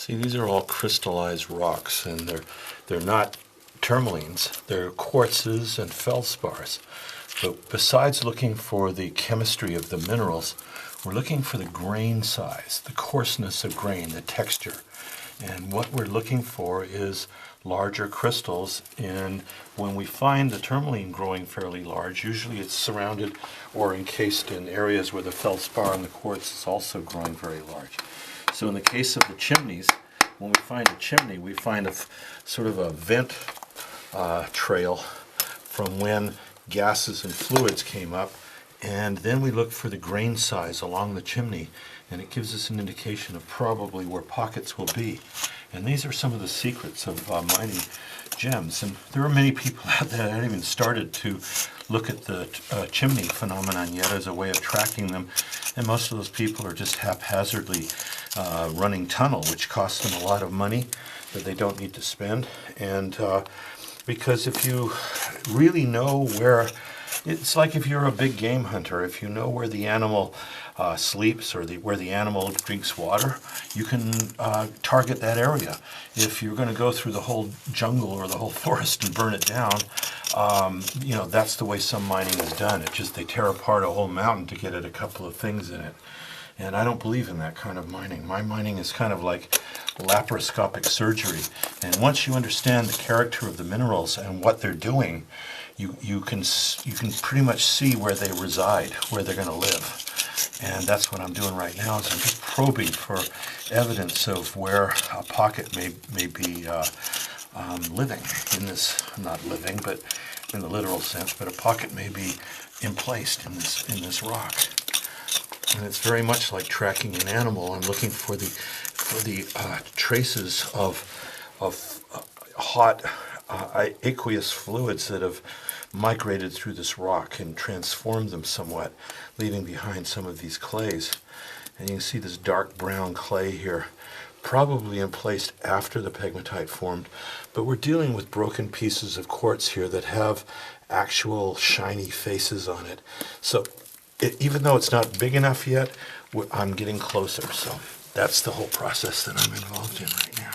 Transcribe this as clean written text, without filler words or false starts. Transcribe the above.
See, these are all crystallized rocks, and they're not tourmalines. They're quartzes and feldspars. But besides looking for the chemistry of the minerals, we're looking for the grain size, the coarseness of grain, the texture. And what we're looking for is larger crystals. And when we find the tourmaline growing fairly large, usually it's surrounded or encased in areas where the feldspar and the quartz is also growing very large. So in the case of the chimneys, when we find a chimney, we find sort of a vent trail from when gases and fluids came up, and then we look for the grain size along the chimney, and it gives us an indication of probably where pockets will be. And these are some of the secrets of mining gems. And there are many people out there that haven't even started to look at the chimney phenomenon yet as a way of tracking them. And most of those people are just haphazardly running tunnel, which costs them a lot of money that they don't need to spend. And because if you really know where, it's like if you're a big game hunter, if you know where the animal sleeps or where the animal drinks water, you can target that area. If you're going to go through the whole jungle or the whole forest and burn it down, that's the way some mining is done. They tear apart a whole mountain to get at a couple of things in it. And I don't believe in that kind of mining. My mining is kind of like laparoscopic surgery. And once you understand the character of the minerals and what they're doing, you can pretty much see where they reside, where they're going to live. And that's what I'm doing right now, is I'm just probing for evidence of where a pocket may be living in this, not living, but in the literal sense, but a pocket may be emplaced in this rock. And it's very much like tracking an animal. I'm looking for the traces of hot aqueous fluids that have migrated through this rock and transformed them somewhat, leaving behind some of these clays. And you can see this dark brown clay here, probably emplaced after the pegmatite formed, but we're dealing with broken pieces of quartz here that have actual shiny faces on it. So even though it's not big enough yet, I'm getting closer. So that's the whole process that I'm involved in right now.